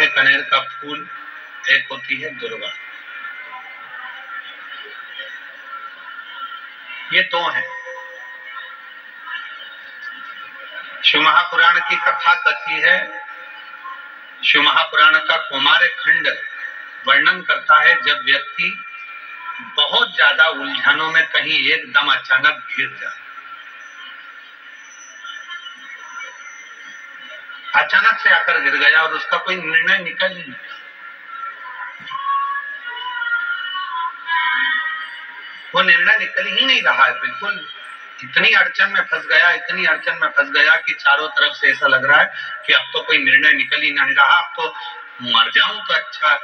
एक कनेर का फूल, एक होती है दुर्वा। ये दो हैं। शिव महापुराण की कथा कथी है। शिव महापुराण का कौमार खंड वर्णन करता है जब व्यक्ति बहुत ज्यादा उलझनों में कहीं एकदम अचानक घिर जाए, अचानक से आकर गिर गया और उसका कोई निर्णय निकल ही नहीं, वो निर्णय निकल ही नहीं रहा है। बिल्कुल इतनी अड़चन में फंस गया, इतनी अड़चन में फंस गया कि चारों तरफ से ऐसा लग रहा है कि अब तो कोई निर्णय निकल ही नहीं रहा, अब तो मर जाऊं तो अच्छा।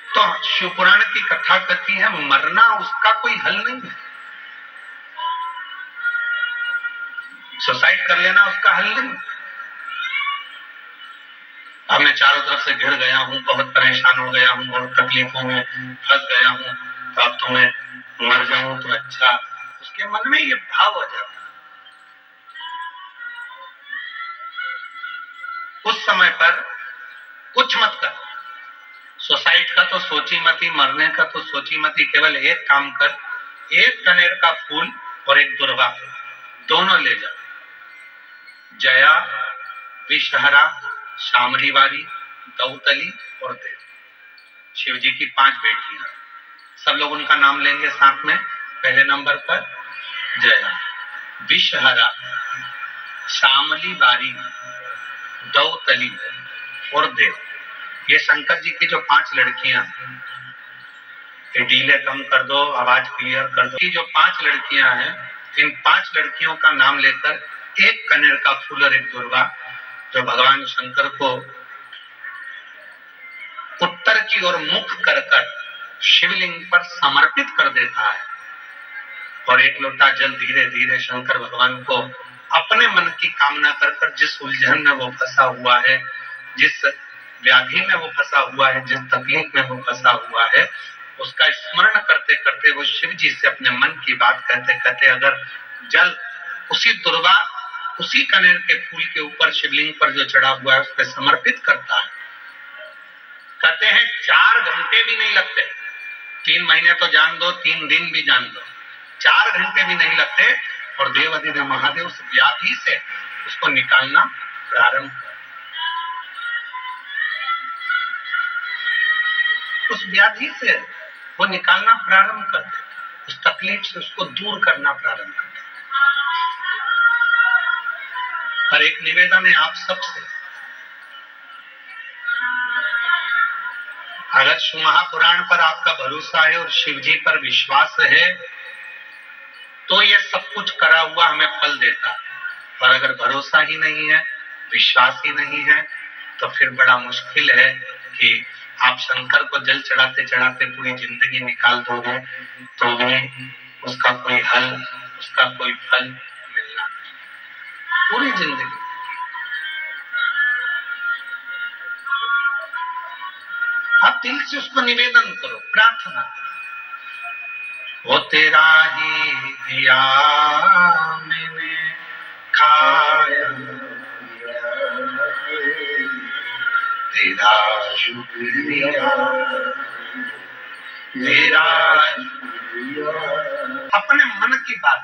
तो शिव पुराण की कथा कहती है मरना उसका कोई हल नहीं है, सुसाइड कर लेना उसका हल नहीं। अब मैं चारों तरफ से घिर गया हूं, बहुत परेशान हो गया हूं, बहुत तकलीफों में फंस गया हूं, तो अब तो मैं मर जाऊं तो अच्छा। उसके मन में ये भाव आ जाता। उस समय पर कुछ मत कर, सुसाइड का तो सोची मती, मरने का तो सोची मती। केवल एक काम कर, एक कनेर का फूल और एक दुर्वा दोनों ले जा। जया, विषहरा, शामरीवारी, दौतली और देव, शिव जी की 5 बेटियां। सब लोग उनका नाम लेंगे साथ में। पहले नंबर पर जया, विषहरा, शामलीवारी, दौतली और देव। ये शंकर जी की जो 5 लड़कियां, ये डीले कम कर दो, आवाज क्लियर कर दो। जो 5 लड़कियां हैं, इन 5 लड़कियों का नाम लेकर एक कनेर का फूल और एक दुर्वा जो भगवान शंकर को उत्तर की ओर मुख कर शिवलिंग पर समर्पित कर देता है और एक लोटा जल धीरे धीरे शंकर भगवान को अपने मन की कामना कर जिस उलझन में वो फंसा हुआ है, जिस व्याधि में वो फंसा हुआ है, जिस तकलीफ में वो फंसा हुआ है, उसका स्मरण करते करते वो शिव जी से अपने मन की बात कहते कहते अगर जल उसी दुर्वा, उसी कनेर के फूल के ऊपर शिवलिंग पर जो चढ़ा हुआ है उस पर समर्पित करता है, कहते हैं 4 घंटे भी नहीं लगते। 3 महीने तो जान दो, 3 दिन भी जान दो, 4 घंटे भी नहीं लगते और देवाधिदेव महादेव उस व्याधि से उसको निकालना प्रारंभ कर, उस व्याधि से वो निकालना प्रारंभ कर देता, उस तकलीफ से उसको दूर करना प्रारंभ कर देता। पर एक निवेदन है आप सबसे, अगर शिव महापुराण पर आपका भरोसा है और शिव जी पर विश्वास है तो ये सब कुछ करा हुआ हमें फल देता है। और अगर भरोसा ही नहीं है, विश्वास ही नहीं है, तो फिर बड़ा मुश्किल है कि आप शंकर को जल चढ़ाते चढ़ाते पूरी जिंदगी निकाल दोगे तो भी उसका कोई हल, उसका कोई फल मिलना नहीं। पूरी जिंदगी आप दिल से उसको निवेदन करो, प्रार्थना करो। वो तेरा ही दिया मैंने खाया, तेरा शुक्रिया, तेरा अपने मन की बात।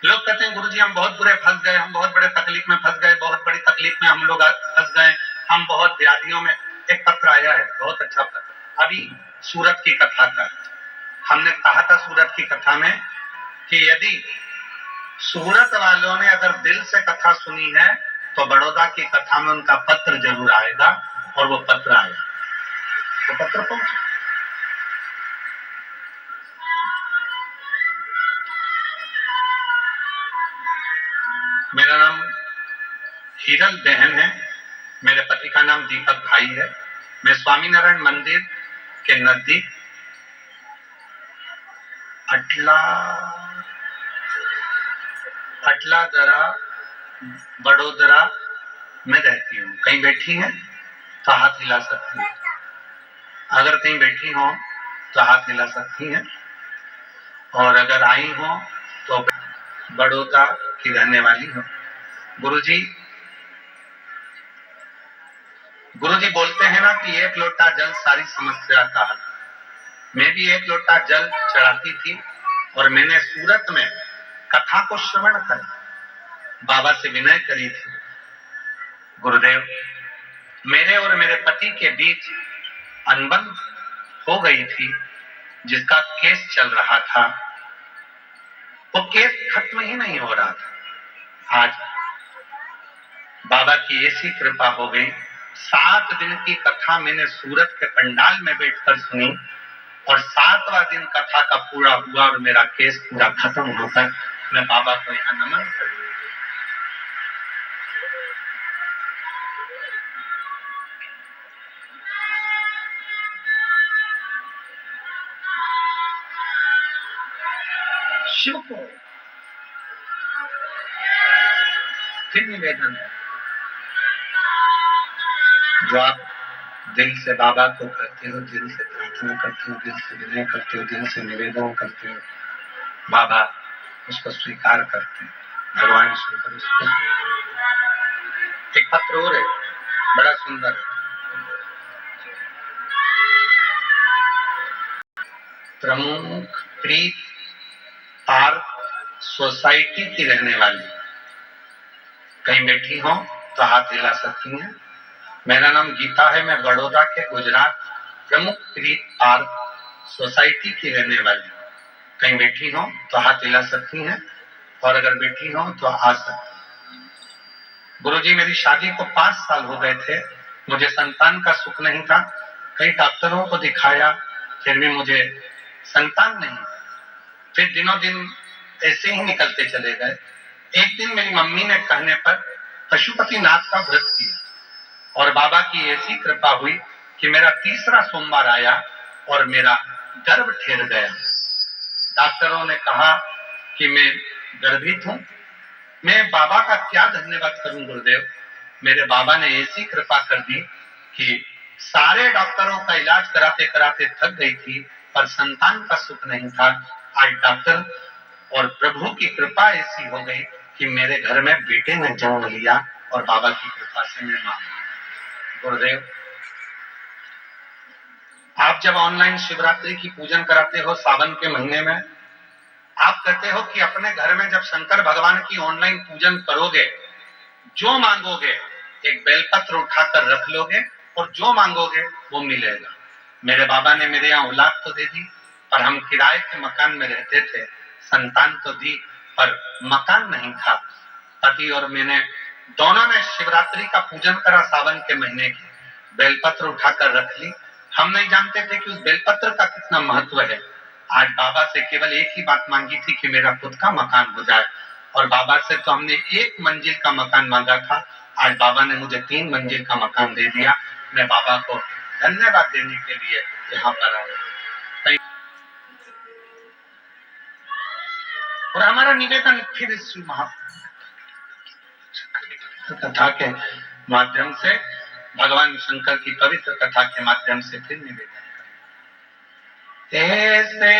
लोग कहते हैं गुरुजी हम बहुत बुरे फंस गए, हम बहुत बड़े तकलीफ में फंस गए, बहुत बड़ी तकलीफ में हम लोग फंस गए, हम बहुत व्याधियों में। एक पत्र आया है, बहुत अच्छा पत्र, अभी सूरत की कथा का। हमने कहा था सूरत की कथा में कि यदि सूरत वालों ने अगर दिल से कथा सुनी है तो बड़ौदा की कथा में उनका पत्र जरूर आएगा और वो पत्र आया, वो पत्र पहुंचा। मेरा नाम हीरल बहन है, मेरे पति का नाम दीपक भाई है। मैं स्वामीनारायण मंदिर के नजदीक अटला दरा बड़ोदरा में रहती हूँ। कहीं बैठी हैं तो हाथ हिला सकती हैं, अगर कहीं बैठी हो तो हाथ हिला सकती हैं, और अगर आई हो तो बड़ौदा की रहने वाली हो। गुरुजी गुरुजी बोलते हैं ना कि एक लोटा जल सारी समस्या का हल। मैं भी एक लोटा जल चढ़ाती थी और मैंने सूरत में कथा को श्रवण कर बाबा से विनय करी थी, गुरुदेव मेरे और मेरे पति के बीच अनबन हो गई थी, जिसका केस चल रहा था, वो केस खत्म ही नहीं हो रहा था। आज बाबा की ऐसी कृपा हो गई, 7 दिन की कथा मैंने सूरत के पंडाल में बैठकर सुनी और 7वां दिन कथा का पूरा हुआ और मेरा केस पूरा खत्म होकर मैं बाबा को यहाँ नमन कर दूं। शिव को फिर निवेदन है, जो आप दिल से बाबा को करते हो, दिल से प्रार्थना करते हो, दिल से विनय करते हो, दिल से निवेदन करते हो, बाबा उसको स्वीकार करते हैं। भगवान शंकर उसको एक पत्र और है बड़ा सुंदर, प्रमुख प्रीत पार्क सोसाइटी की रहने वाली, कहीं बैठी हो तो हाथ हिला सकती हैं। मेरा नाम गीता है, मैं बड़ौदा के गुजरात प्रमुख प्रीत पार्क सोसाइटी की रहने वाली, कहीं बैठी हो तो हाथ हिला सकती हैं और अगर बैठी हो तो आ सकती। गुरुजी मेरी शादी को 5 साल हो गए थे, मुझे संतान का सुख नहीं था, कई डॉक्टरों को दिखाया फिर भी मुझे संतान नहीं, फिर दिनों दिन ऐसे ही निकलते चले गए। एक दिन मेरी मम्मी ने कहने पर पशुपतिनाथ का व्रत किया और बाबा की ऐसी कृपा हुई कि मेरा 3रा सोमवार आया और मेरा गर्भ ठहर गया। डॉक्टरों ने कहा कि मैं गर्भित हूं। मैं बाबा का क्या धन्यवाद करूं गुरुदेव, मेरे बाबा ने ऐसी कृपा कर दी कि सारे डॉक्टरों का इलाज कराते कराते थक गई थी पर संतान का सुख नहीं था। आज डॉक्टर और प्रभु की कृपा ऐसी हो गई कि मेरे घर में बेटे ने जन्म लिया और बाबा की कृपा से मैं मां। गुरुदेव आप जब ऑनलाइन शिवरात्रि की पूजन कराते हो सावन के महीने में, आप कहते हो कि अपने घर में जब शंकर भगवान की ऑनलाइन पूजन करोगे, जो मांगोगे एक बेलपत्र उठाकर रख लोगे और जो मांगोगे वो मिलेगा। मेरे बाबा ने मेरे यहाँ औलाद तो दे दी पर हम किराए के मकान में रहते थे, संतान तो दी पर मकान नहीं था। पति और मैंने दोनों ने शिवरात्रि का पूजन करा, सावन के महीने की बेलपत्र उठाकर रख ली। हम नहीं जानते थे कि उस बेलपत्र का कितना महत्व है। आज बाबा से केवल एक ही बात मांगी थी कि मेरा खुद का मकान हो जाए और बाबा से तो हमने 1 मंजिल का मकान मांगा था, आज बाबा ने मुझे 3 मंजिल का मकान दे दिया। मैं बाबा को धन्यवाद देने के लिए यहाँ पर आया और हमारा निवेदन फिर इस कथा के माध्यम से, भगवान शंकर की पवित्र कथा के माध्यम से फिर निवेदन ऐसे